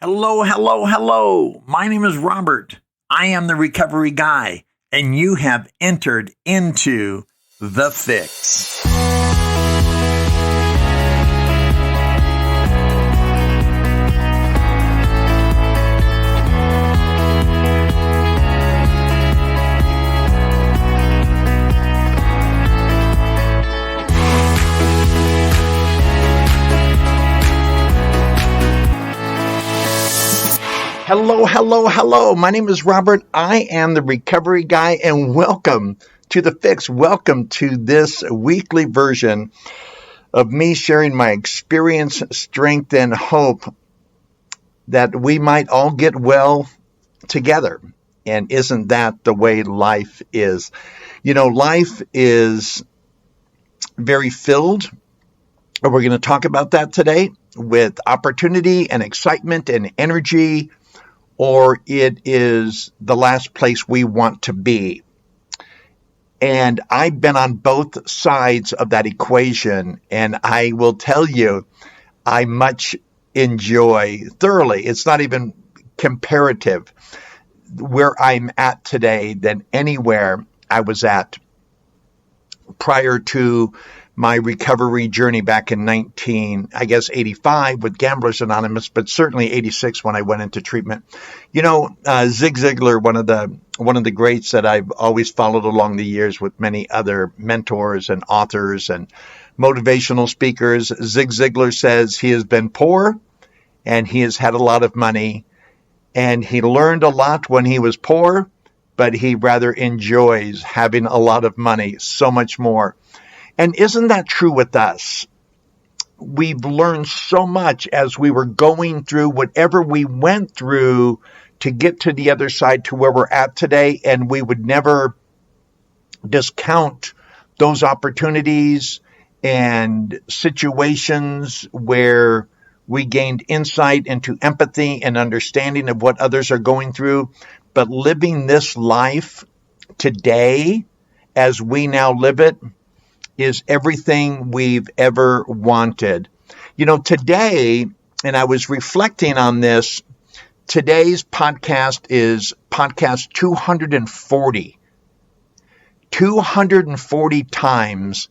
Hello, hello, hello. My name is Robert. I am the recovery guy, and you have entered into The Fix. Hello, hello, hello. My name is Robert. I am the recovery guy, and welcome to The Fix. Welcome to this weekly version of me sharing my experience, strength, and hope that we might all get well together. And isn't that the way life is? You know, life is very filled. We're going to talk about that today with opportunity and excitement and energy, or it is the last place we want to be. And I've been on both sides of that equation, and I will tell you, I much enjoy thoroughly. It's not even comparative where I'm at today than anywhere I was at prior to my recovery journey back in 85 with Gamblers Anonymous, but certainly 86 when I went into treatment. You know, Zig Ziglar, one of the greats that I've always followed along the years with many other mentors and authors and motivational speakers. Zig Ziglar says he has been poor and he has had a lot of money, and he learned a lot when he was poor, but he rather enjoys having a lot of money so much more. And isn't that true with us? We've learned so much as we were going through whatever we went through to get to the other side to where we're at today, and we would never discount those opportunities and situations where we gained insight into empathy and understanding of what others are going through. But living this life today, as we now live it, is everything we've ever wanted. You know, today, and I was reflecting on this, today's podcast is podcast 240. 240 times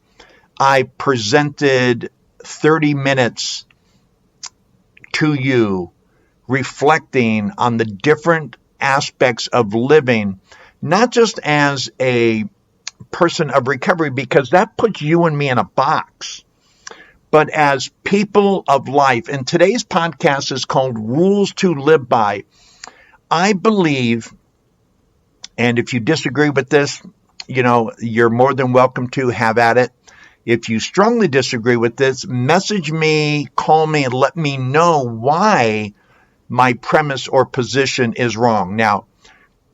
I presented 30 minutes to you, reflecting on the different aspects of living, not just as a person of recovery, because that puts you and me in a box, but as people of life. And today's podcast is called Rules to Live By. I believe, and if you disagree with this, you know, you're more than welcome to have at it. If you strongly disagree with this, message me, call me, and let me know why my premise or position is wrong. Now,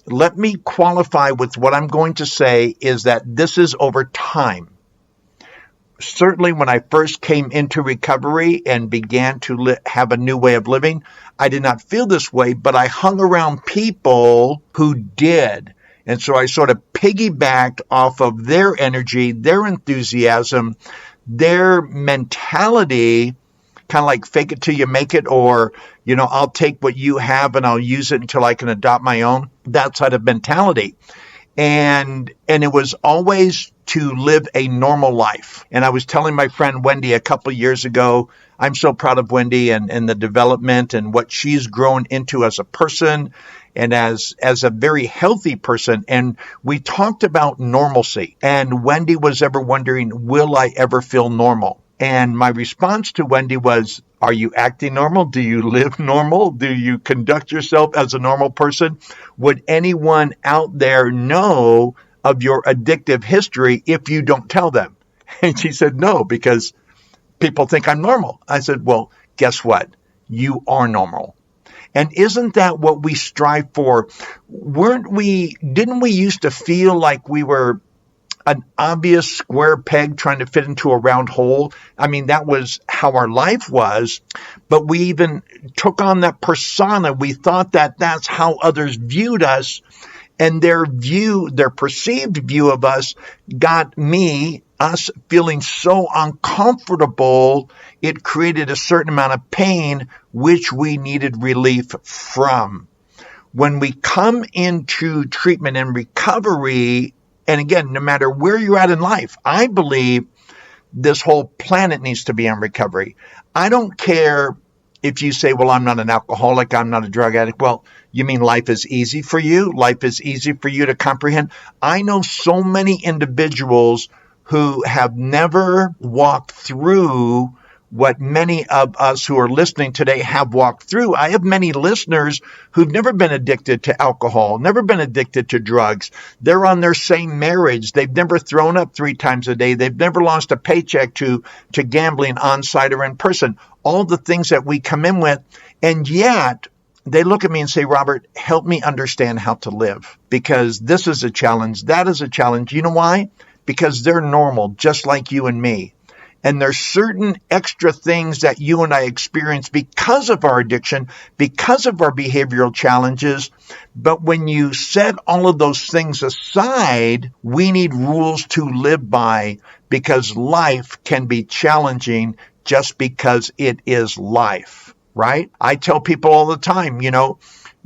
let me qualify with what I'm going to say is that this is over time. Certainly when I first came into recovery and began to have a new way of living, I did not feel this way, but I hung around people who did. And so I sort of piggybacked off of their energy, their enthusiasm, their mentality, kind of like fake it till you make it, or, you know, I'll take what you have and I'll use it until I can adopt my own, that side of mentality. And it was always to live a normal life. And I was telling my friend Wendy a couple of years ago, I'm so proud of Wendy and the development and what she's grown into as a person and as a very healthy person. And we talked about normalcy. And Wendy was ever wondering, will I ever feel normal? And my response to Wendy was, are you acting normal? Do you live normal? Do you conduct yourself as a normal person? Would anyone out there know of your addictive history if you don't tell them? And she said, no, because people think I'm normal. I said, well, guess what? You are normal. And isn't that what we strive for? Didn't we used to feel like we were an obvious square peg trying to fit into a round hole? I mean, that was how our life was, but we even took on that persona. We thought that that's how others viewed us, and their perceived view of us got me us feeling so uncomfortable, it created a certain amount of pain, which we needed relief from. When we come into treatment and recovery, and again, no matter where you're at in life, I believe this whole planet needs to be in recovery. I don't care if you say, well, I'm not an alcoholic, I'm not a drug addict. Well, you mean life is easy for you? Life is easy for you to comprehend? I know so many individuals who have never walked through what many of us who are listening today have walked through. I have many listeners who've never been addicted to alcohol, never been addicted to drugs. They're on their same marriage. They've never thrown up 3 times a day. They've never lost a paycheck to gambling on-site or in person. All the things that we come in with. And yet they look at me and say, Robert, help me understand how to live, because this is a challenge. That is a challenge. You know why? Because they're normal, just like you and me. And there's certain extra things that you and I experience because of our addiction, because of our behavioral challenges. But when you set all of those things aside, we need rules to live by, because life can be challenging just because it is life, right? I tell people all the time,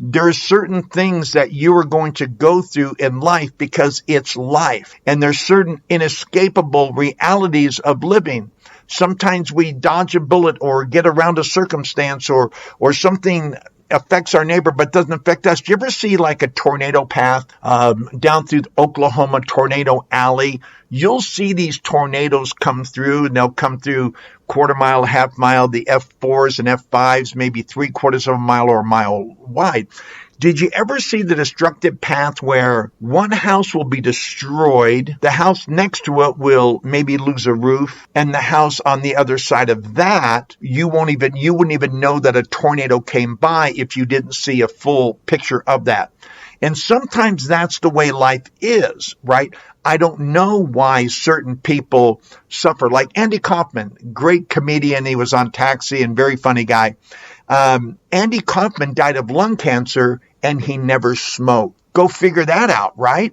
there are certain things that you are going to go through in life because it's life. And there's certain inescapable realities of living. Sometimes we dodge a bullet or get around a circumstance or something affects our neighbor but doesn't affect us. Do you ever see like a tornado path down through Oklahoma, Tornado Alley? You'll see these tornadoes come through, and they'll come through quarter mile, half mile, the F4s and F5s, maybe 3/4 of a mile or a mile wide. Did you ever see the destructive path where one house will be destroyed, the house next to it will maybe lose a roof, and the house on the other side of that, you wouldn't even know that a tornado came by if you didn't see a full picture of that. And sometimes that's the way life is, right? I don't know why certain people suffer. Like Andy Kaufman, great comedian. He was on Taxi and very funny guy. Andy Kaufman died of lung cancer and he never smoked. Go figure that out, right?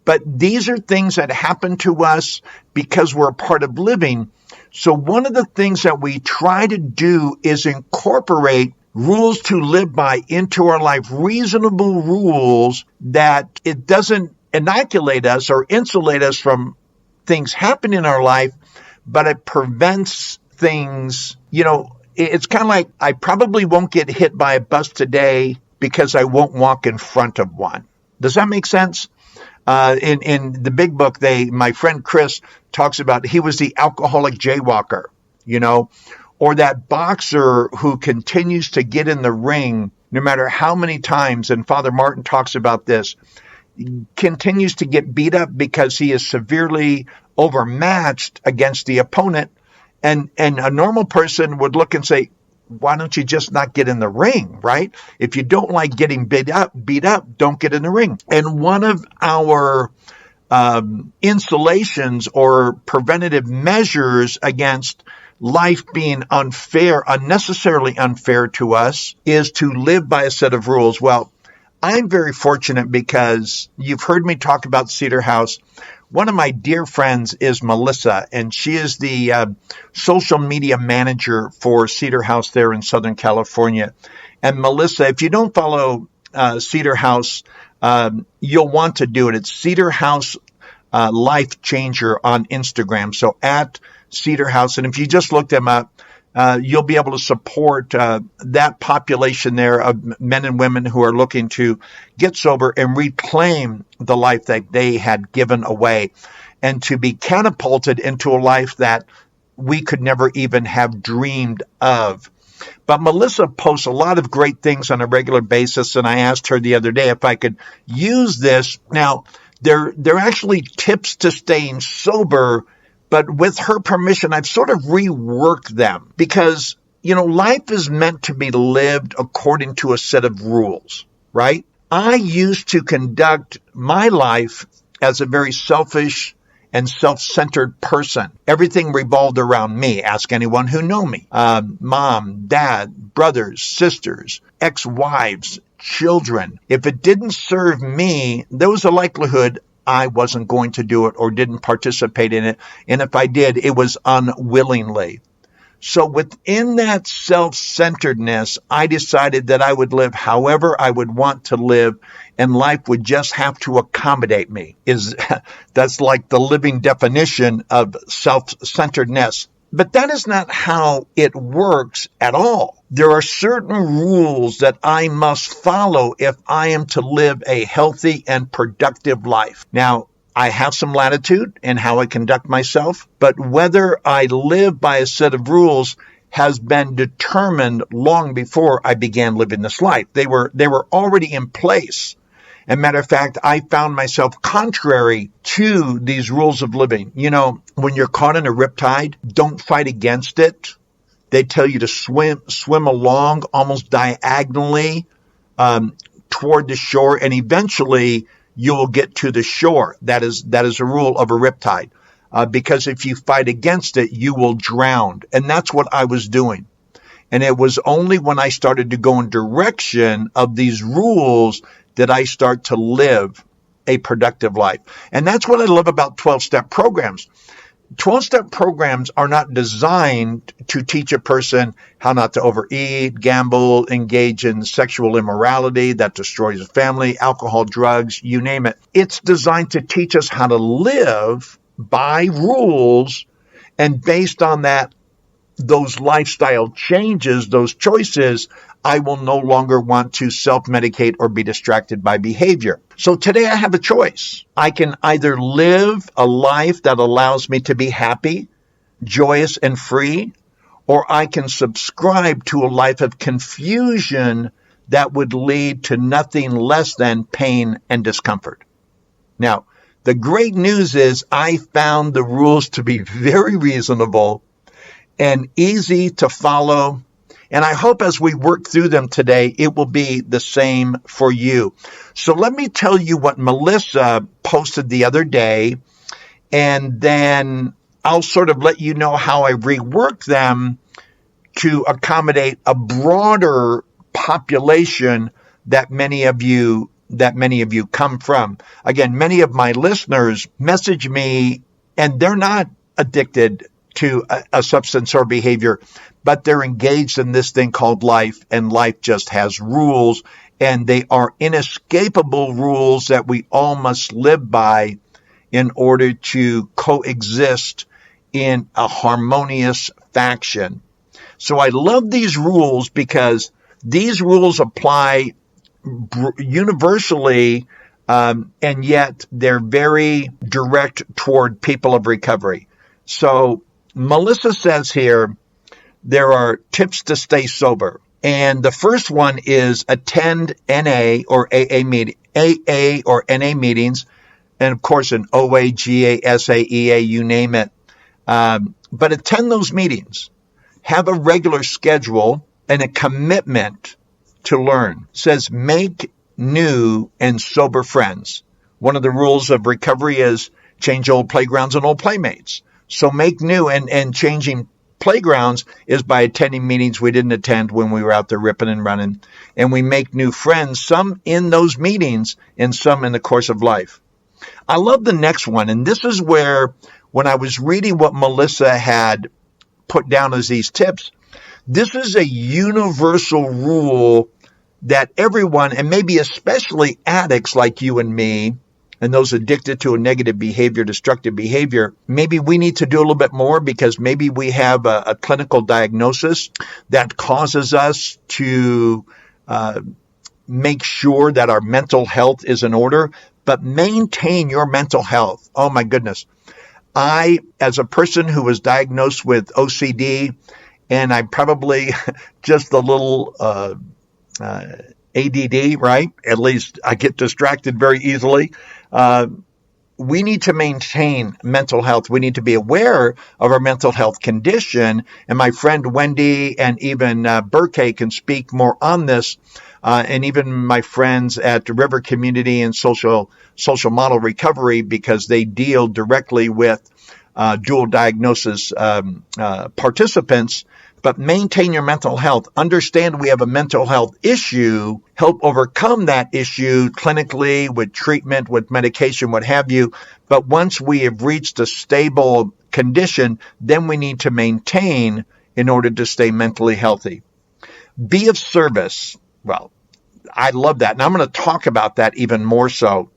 But these are things that happen to us because we're a part of living. So one of the things that we try to do is incorporate rules to live by into our life, reasonable rules that it doesn't inoculate us or insulate us from things happening in our life, but it prevents things. It's kind of like I probably won't get hit by a bus today because I won't walk in front of one. Does that make sense? In the big book, my friend Chris talks about he was the alcoholic jaywalker, or that boxer who continues to get in the ring no matter how many times, and Father Martin talks about this, continues to get beat up because he is severely overmatched against the opponent. And a normal person would look and say, why don't you just not get in the ring, right? If you don't like getting beat up, don't get in the ring. And one of our insulations or preventative measures against life being unfair, unnecessarily unfair to us, is to live by a set of rules. Well, I'm very fortunate because you've heard me talk about Cedar House. One of my dear friends is Melissa, and she is the social media manager for Cedar House there in Southern California. And Melissa, if you don't follow Cedar House, you'll want to do it. It's Cedar House Life Changer on Instagram. So at Cedar House. And if you just look them up, you'll be able to support that population there of men and women who are looking to get sober and reclaim the life that they had given away, and to be catapulted into a life that we could never even have dreamed of. But Melissa posts a lot of great things on a regular basis, and I asked her the other day if I could use this. Now, they're actually tips to staying sober, but with her permission, I've sort of reworked them because, life is meant to be lived according to a set of rules, right? I used to conduct my life as a very selfish and self-centered person. Everything revolved around me. Ask anyone who knew me. Mom, dad, brothers, sisters, ex-wives, children. If it didn't serve me, there was a likelihood I wasn't going to do it or didn't participate in it. And if I did, it was unwillingly. So within that self-centeredness, I decided that I would live however I would want to live, and life would just have to accommodate me. That's like the living definition of self-centeredness. But that is not how it works at all. There are certain rules that I must follow if I am to live a healthy and productive life. Now, I have some latitude in how I conduct myself, but whether I live by a set of rules has been determined long before I began living this life. They were already in place. As a matter of fact, I found myself contrary to these rules of living. You know, when you're caught in a riptide, don't fight against it. They tell you to swim along almost diagonally toward the shore, and eventually you will get to the shore. That is a rule of a riptide. Because if you fight against it, you will drown. And that's what I was doing. And it was only when I started to go in direction of these rules that I start to live a productive life. And that's what I love about 12-step programs. 12-step programs are not designed to teach a person how not to overeat, gamble, engage in sexual immorality that destroys a family, alcohol, drugs, you name it. It's designed to teach us how to live by rules, and based on that, those lifestyle changes, those choices, I will no longer want to self-medicate or be distracted by behavior. So today I have a choice. I can either live a life that allows me to be happy, joyous, and free, or I can subscribe to a life of confusion that would lead to nothing less than pain and discomfort. Now, the great news is I found the rules to be very reasonable and easy to follow. And I hope as we work through them today, it will be the same for you. So let me tell you what Melissa posted the other day, and then I'll sort of let you know how I rework them to accommodate a broader population that many of you come from. Again, many of my listeners message me, and they're not addicted to a substance or behavior, but they're engaged in this thing called life, and life just has rules, and they are inescapable rules that we all must live by in order to coexist in a harmonious fashion. So I love these rules because these rules apply universally, and yet they're very direct toward people of recovery. So Melissa says here, there are tips to stay sober. And the first one is attend NA or AA or NA meetings. And of course, an OA, GA, SA, EA, you name it. But attend those meetings. Have a regular schedule and a commitment to learn. It says make new and sober friends. One of the rules of recovery is change old playgrounds and old playmates. So make new, and changing playgrounds is by attending meetings we didn't attend when we were out there ripping and running. And we make new friends, some in those meetings and some in the course of life. I love the next one. And this is where, when I was reading what Melissa had put down as these tips, this is a universal rule that everyone, and maybe especially addicts like you and me, and those addicted to a negative behavior, destructive behavior, maybe we need to do a little bit more because maybe we have a clinical diagnosis that causes us to make sure that our mental health is in order, but maintain your mental health. Oh my goodness. I, as a person who was diagnosed with OCD, and I'm probably just a little ADD, right? At least I get distracted very easily. We need to maintain mental health. We need to be aware of our mental health condition. And my friend Wendy and even Burke can speak more on this. And even my friends at River Community and Social Model Recovery, because they deal directly with dual diagnosis participants, but maintain your mental health. Understand we have a mental health issue, help overcome that issue clinically with treatment, with medication, what have you. But once we have reached a stable condition, then we need to maintain in order to stay mentally healthy. Be of service. Well, I love that. And I'm going to talk about that even more so.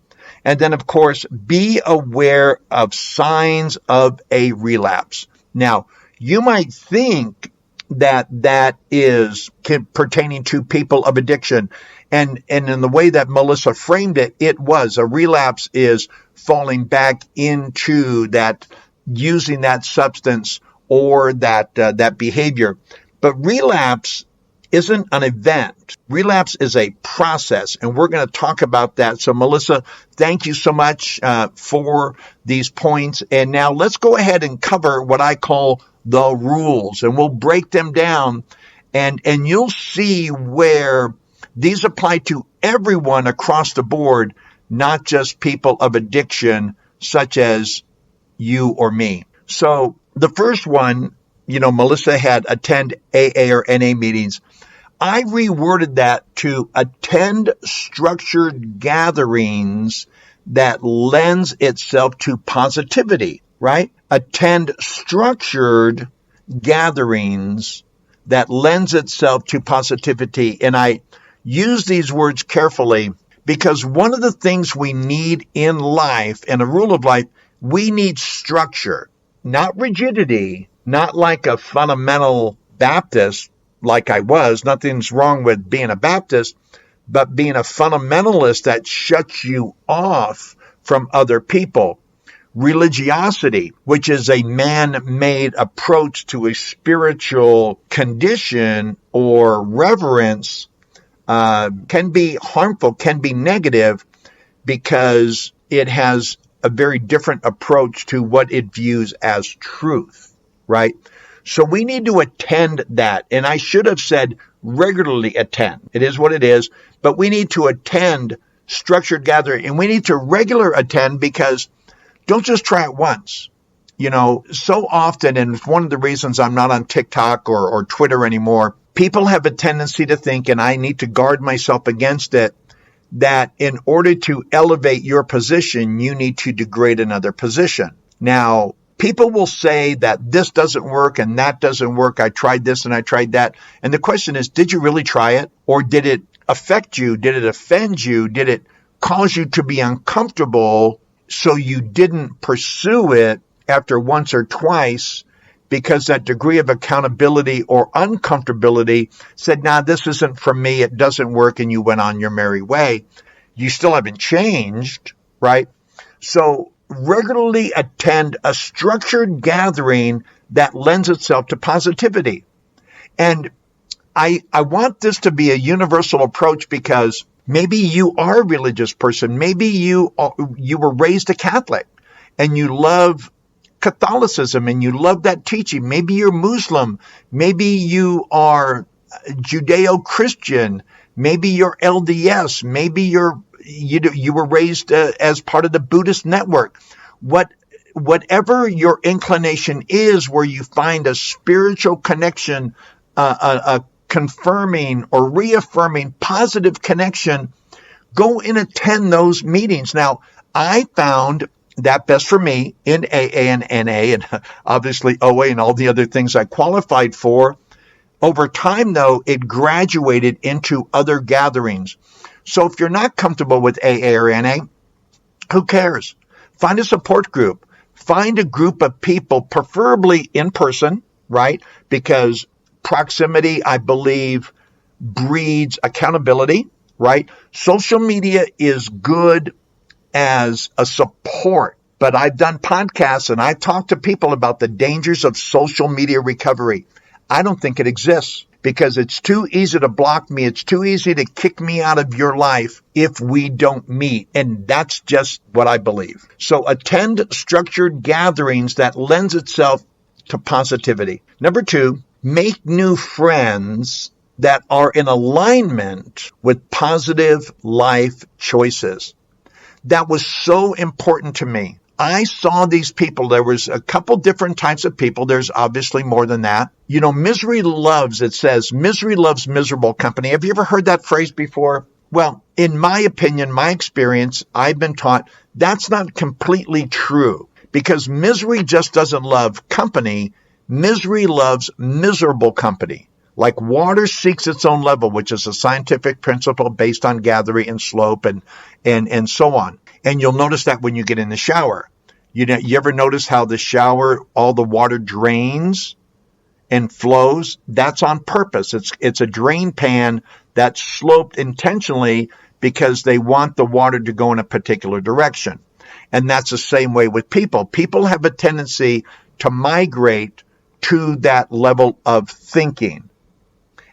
And then, of course, be aware of signs of a relapse. Now, you might think that is pertaining to people of addiction. And in the way that Melissa framed it, it was. A relapse is falling back into that, using that substance or that behavior. But relapse isn't an event. Relapse is a process, and we're going to talk about that. So, Melissa, thank you so much for these points. And now let's go ahead and cover what I call the rules, and we'll break them down, and you'll see where these apply to everyone across the board, not just people of addiction, such as you or me. So the first one, Melissa had attend AA or NA meetings. I reworded that to attend structured gatherings that lends itself to positivity, right? Attend structured gatherings that lends itself to positivity. And I use these words carefully because one of the things we need in life, and a rule of life, we need structure, not rigidity, not like a fundamental Baptist like I was. Nothing's wrong with being a Baptist, but being a fundamentalist that shuts you off from other people. Religiosity, which is a man-made approach to a spiritual condition or reverence, can be harmful, can be negative, because it has a very different approach to what it views as truth, right? So we need to attend that. And I should have said regularly attend. It is what it is. But we need to attend structured gathering. And we need to regular attend, because don't just try it once. So often, and it's one of the reasons I'm not on TikTok or Twitter anymore, people have a tendency to think, and I need to guard myself against it, that in order to elevate your position, you need to degrade another position. Now, people will say that this doesn't work and that doesn't work. I tried this and I tried that. And the question is, did you really try it? Or did it affect you? Did it offend you? Did it cause you to be uncomfortable so you didn't pursue it after once or twice, because that degree of accountability or uncomfortability said, nah, this isn't for me, it doesn't work, and you went on your merry way? You still haven't changed, right? So regularly attend a structured gathering that lends itself to positivity. And I want this to be a universal approach, because maybe you are a religious person. Maybe you were raised a Catholic and you love Catholicism and you love that teaching. Maybe you're Muslim. Maybe you are Judeo-Christian. Maybe you're LDS. Maybe you were raised as part of the Buddhist network. Whatever your inclination is, where you find a spiritual connection, a confirming or reaffirming positive connection, go and attend those meetings. Now, I found that best for me in AA and NA, and obviously OA and all the other things I qualified for. Over time, though, it graduated into other gatherings. So if you're not comfortable with AA or NA, who cares? Find a support group. Find a group of people, preferably in person, right? Because proximity, I believe, breeds accountability, right? Social media is good as a support, but I've done podcasts and I've talked to people about the dangers of social media recovery. I don't think it exists, because it's too easy to block me. It's too easy to kick me out of your life if we don't meet. And that's just what I believe. So attend structured gatherings that lends itself to positivity. Number 2, make new friends that are in alignment with positive life choices. That was so important to me. I saw these people. There was a couple different types of people. There's obviously more than that. You know, it says, misery loves miserable company. Have you ever heard that phrase before? Well, in my opinion, my experience, I've been taught that's not completely true, because misery just doesn't love company. Misery loves miserable company. Like water seeks its own level, which is a scientific principle based on gravity and slope and so on. And you'll notice that when you get in the shower. You ever notice how the shower, all the water drains and flows? That's on purpose. It's a drain pan that's sloped intentionally because they want the water to go in a particular direction. And that's the same way with people. People have a tendency to migrate to that level of thinking.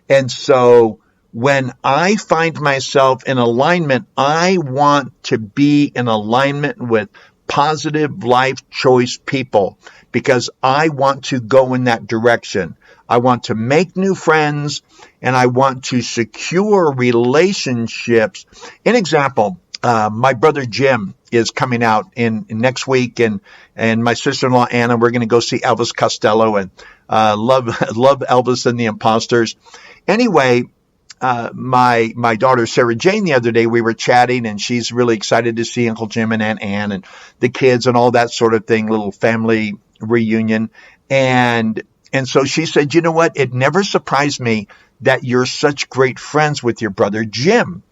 And so when I find myself in alignment, I want to be in alignment with positive life choice people because I want to go in that direction. I want to make new friends and I want to secure relationships. An example, my brother Jim is coming out in next week, and my sister-in-law Anna, we're going to go see Elvis Costello, and love Elvis and the Imposters. Anyway, my daughter Sarah Jane, the other day we were chatting, and she's really excited to see Uncle Jim and Aunt Ann and the kids and all that sort of thing, little family reunion. And so she said, you know what? It never surprised me that you're such great friends with your brother Jim,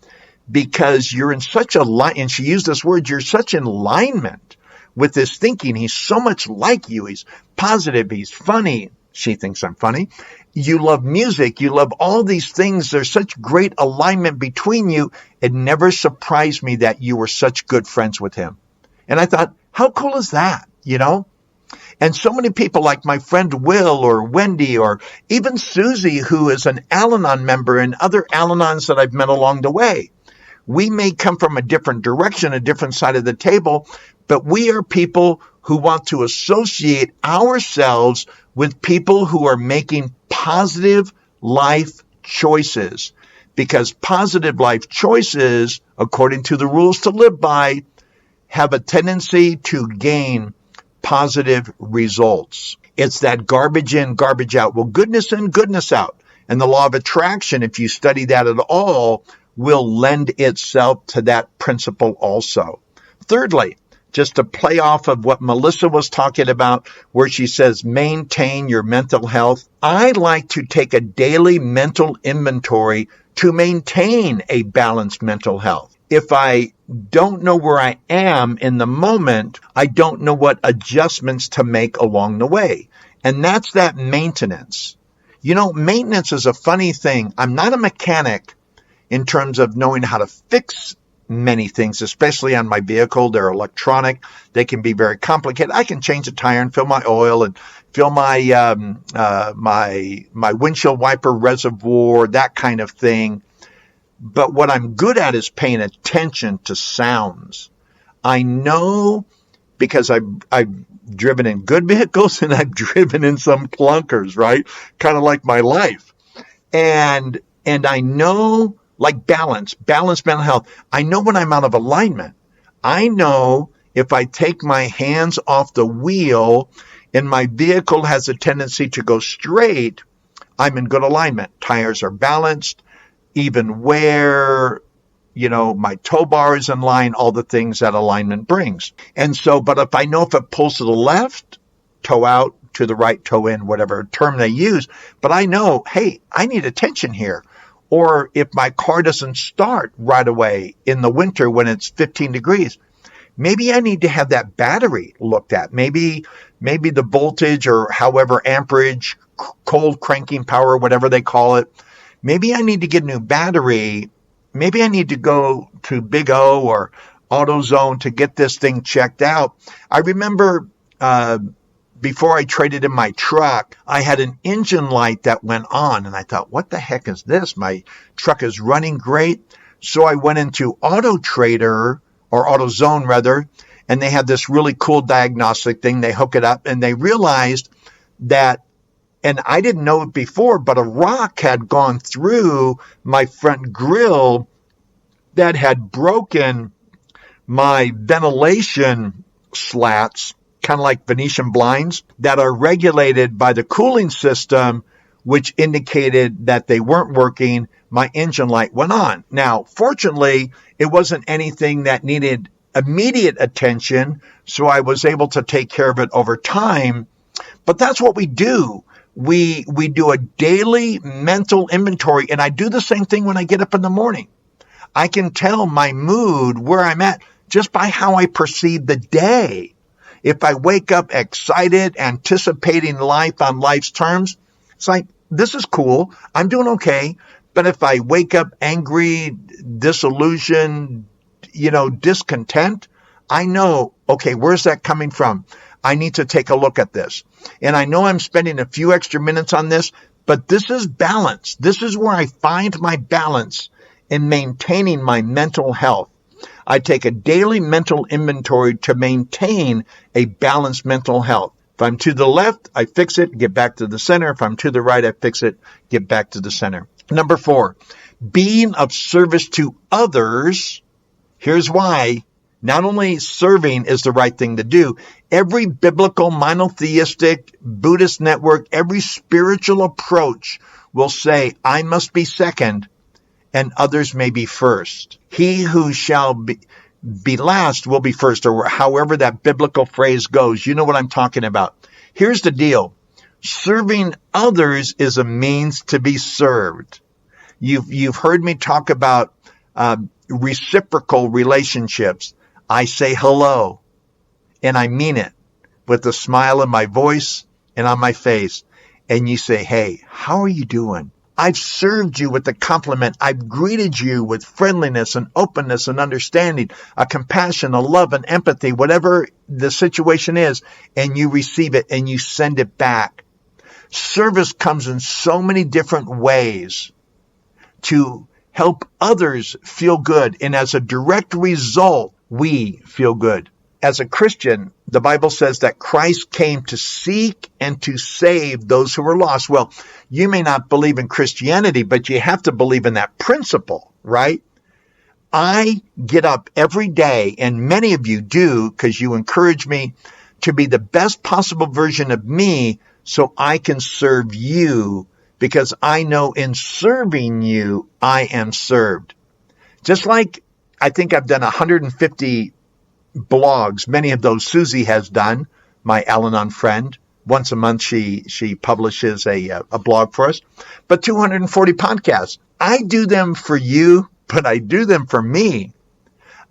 because you're in such and she used this word, you're such in alignment with this thinking. He's so much like you. He's positive. He's funny. She thinks I'm funny. You love music. You love all these things. There's such great alignment between you. It never surprised me that you were such good friends with him. And I thought, how cool is that? You know? And so many people like my friend Will or Wendy or even Susie, who is an Al-Anon member, and other Al-Anons that I've met along the way. We may come from a different direction, a different side of the table, but we are people who want to associate ourselves with people who are making positive life choices. Because positive life choices, according to the rules to live by, have a tendency to gain positive results. It's that garbage in, garbage out. Well, goodness in, goodness out. And the law of attraction, if you study that at all, will lend itself to that principle also. Thirdly, just to play off of what Melissa was talking about, where she says, maintain your mental health. I like to take a daily mental inventory to maintain a balanced mental health. If I don't know where I am in the moment, I don't know what adjustments to make along the way. And that's that maintenance. You know, maintenance is a funny thing. I'm not a mechanic in terms of knowing how to fix many things, especially on my vehicle. They're electronic. They can be very complicated. I can change a tire and fill my oil and fill my my windshield wiper reservoir, that kind of thing. But what I'm good at is paying attention to sounds. I know, because I've driven in good vehicles and I've driven in some clunkers, right? Kind of like my life. And I know, like balanced mental health. I know when I'm out of alignment. I know if I take my hands off the wheel and my vehicle has a tendency to go straight, I'm in good alignment. Tires are balanced, even wear, my tow bar is in line, all the things that alignment brings. And so, but if I know if it pulls to the left, toe out, to the right, toe in, whatever term they use, but I know, hey, I need attention here. Or if my car doesn't start right away in the winter when it's 15 degrees, maybe I need to have that battery looked at. Maybe the voltage or however amperage, cold cranking power, whatever they call it. Maybe I need to get a new battery. Maybe I need to go to Big O or AutoZone to get this thing checked out. I remember before I traded in my truck, I had an engine light that went on, and I thought, what the heck is this? My truck is running great. So I went into Auto Trader, or AutoZone rather, and they had this really cool diagnostic thing. They hook it up, and they realized that, and I didn't know it before, but a rock had gone through my front grille that had broken my ventilation slats, kind of like Venetian blinds, that are regulated by the cooling system, which indicated that they weren't working. My engine light went on. Now, fortunately, it wasn't anything that needed immediate attention, so I was able to take care of it over time. But that's what we do. We do a daily mental inventory, and I do the same thing when I get up in the morning. I can tell my mood, where I'm at, just by how I perceive the day. If I wake up excited, anticipating life on life's terms, it's like, this is cool. I'm doing okay. But if I wake up angry, disillusioned, discontent, I know, okay, where's that coming from? I need to take a look at this. And I know I'm spending a few extra minutes on this, but this is balance. This is where I find my balance in maintaining my mental health. I take a daily mental inventory to maintain a balanced mental health. If I'm to the left, I fix it, get back to the center. If I'm to the right, I fix it, get back to the center. Number 4, being of service to others. Here's why. Not only serving is the right thing to do, every biblical, monotheistic, Buddhist network, every spiritual approach will say, I must be second and others may be first. He who shall be last will be first, or however that biblical phrase goes. You know what I'm talking about. Here's the deal. Serving others is a means to be served. You've heard me talk about reciprocal relationships. I say hello, and I mean it with a smile in my voice and on my face. And you say, hey, how are you doing? I've served you with a compliment. I've greeted you with friendliness and openness and understanding, a compassion, a love and empathy, whatever the situation is, and you receive it and you send it back. Service comes in so many different ways to help others feel good. And as a direct result, we feel good. As a Christian, the Bible says that Christ came to seek and to save those who were lost. Well, you may not believe in Christianity, but you have to believe in that principle, right? I get up every day, and many of you do, because you encourage me to be the best possible version of me so I can serve you, because I know in serving you, I am served. Just like I think I've done 150 blogs, many of those Susie has done, my Al-Anon friend. Once a month she publishes a blog for us. But 240 podcasts. I do them for you, but I do them for me.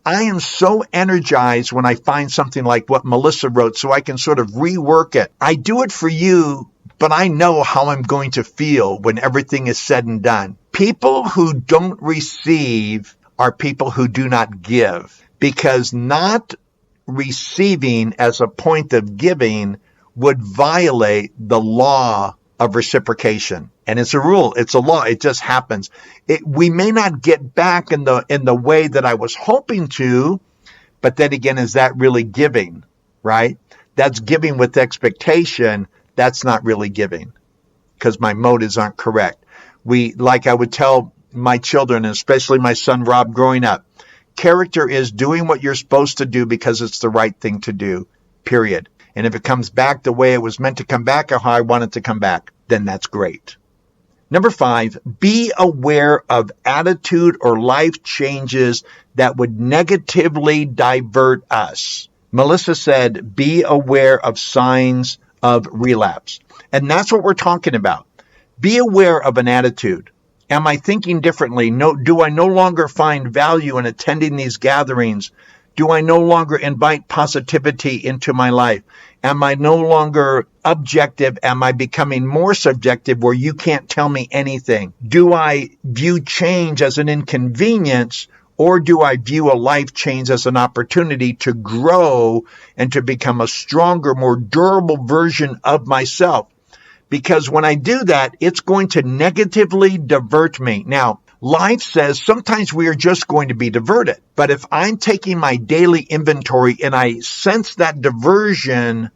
I am so energized when I find something like what Melissa wrote so I can sort of rework it. I do it for you, but I know how I'm going to feel when everything is said and done. People who don't receive are people who do not give, because not receiving as a point of giving would violate the law of reciprocation. And it's a rule. It's a law. It just happens. We may not get back in the way that I was hoping to, but then again, is that really giving, right? That's giving with expectation. That's not really giving, because my motives aren't correct. Like I would tell my children, and especially my son Rob growing up, character is doing what you're supposed to do because it's the right thing to do, period. And if it comes back the way it was meant to come back or how I want it to come back, then that's great. Number 5, be aware of attitude or life changes that would negatively divert us. Melissa said, be aware of signs of relapse. And that's what we're talking about. Be aware of an attitude. Am I thinking differently? Do I no longer find value in attending these gatherings? Do I no longer invite positivity into my life? Am I no longer objective? Am I becoming more subjective where you can't tell me anything? Do I view change as an inconvenience, or do I view a life change as an opportunity to grow and to become a stronger, more durable version of myself? Because when I do that, it's going to negatively divert me. Now, life says sometimes we are just going to be diverted. But if I'm taking my daily inventory and I sense that diversion,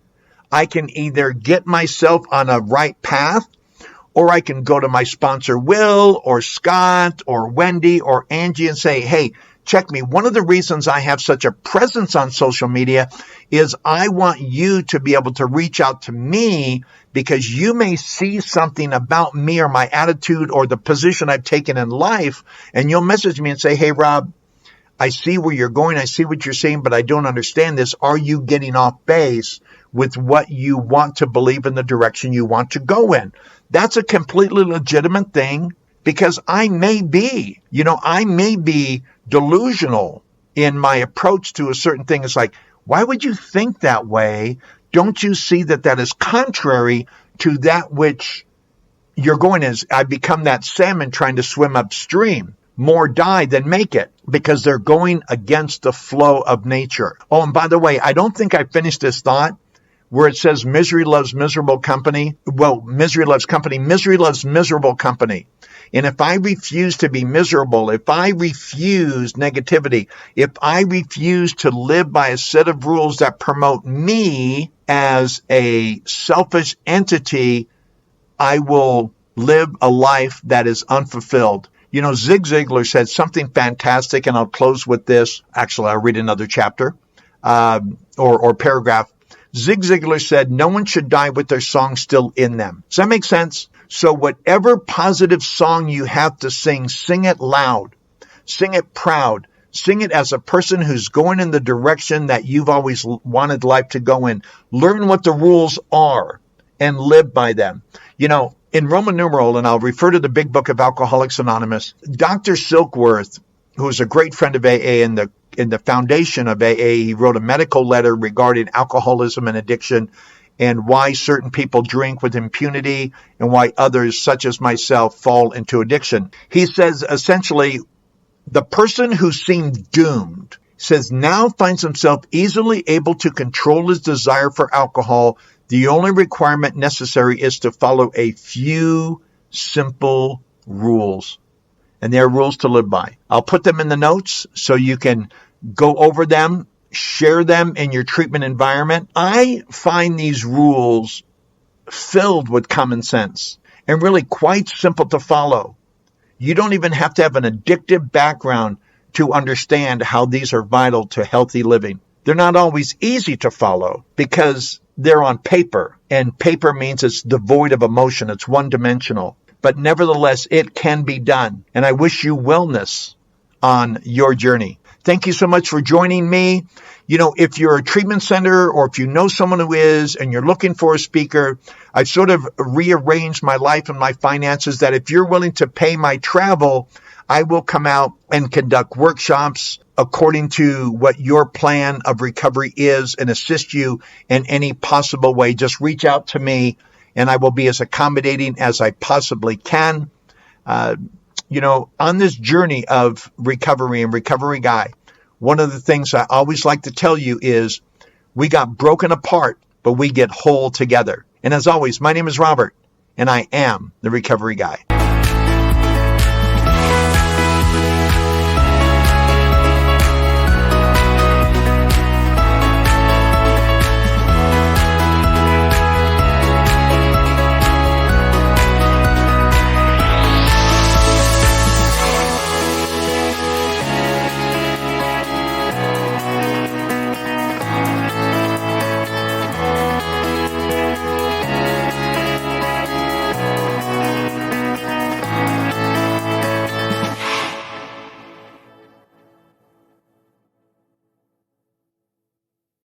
I can either get myself on a right path, or I can go to my sponsor Will or Scott or Wendy or Angie and say, hey, check me. One of the reasons I have such a presence on social media is I want you to be able to reach out to me because you may see something about me or my attitude or the position I've taken in life, and you'll message me and say, hey, Rob, I see where you're going. I see what you're saying, but I don't understand this. Are you getting off base with what you want to believe in the direction you want to go in? That's a completely legitimate thing because I may be delusional in my approach to a certain thing. It's like, why would you think that way? Don't you see that that is contrary to that which you're going as? I become that salmon trying to swim upstream. More die than make it because they're going against the flow of nature. Oh, and by the way, I don't think I finished this thought where it says misery loves miserable company. Well, misery loves company. Misery loves miserable company. And if I refuse to be miserable, if I refuse negativity, if I refuse to live by a set of rules that promote me as a selfish entity, I will live a life that is unfulfilled. You know, Zig Ziglar said something fantastic, and I'll close with this. Actually, I'll read another chapter or paragraph. Zig Ziglar said, no one should die with their song still in them. Does that make sense? So whatever positive song you have to sing, sing it loud. Sing it proud. Sing it as a person who's going in the direction that you've always wanted life to go in. Learn what the rules are and live by them. You know, in Roman numeral, and I'll refer to the big book of Alcoholics Anonymous, Dr. Silkworth, who is a great friend of AA in the foundation of AA, he wrote a medical letter regarding alcoholism and addiction and why certain people drink with impunity and why others, such as myself, fall into addiction. He says, essentially, the person who seemed doomed says now finds himself easily able to control his desire for alcohol. The only requirement necessary is to follow a few simple rules. And they are rules to live by. I'll put them in the notes so you can go over them, share them in your treatment environment. I find these rules filled with common sense and really quite simple to follow. You don't even have to have an addictive background to understand how these are vital to healthy living. They're not always easy to follow because they're on paper, and paper means it's devoid of emotion. It's one-dimensional. But nevertheless, it can be done. And I wish you wellness on your journey. Thank you so much for joining me. You know, if you're a treatment center or if you know someone who is and you're looking for a speaker, I've sort of rearranged my life and my finances that if you're willing to pay my travel, I will come out and conduct workshops according to what your plan of recovery is and assist you in any possible way. Just reach out to me and I will be as accommodating as I possibly can. You know, on this journey of recovery and Recovery Guy, one of the things I always like to tell you is we got broken apart, but we get whole together. And as always, my name is Robert, and I am the Recovery Guy.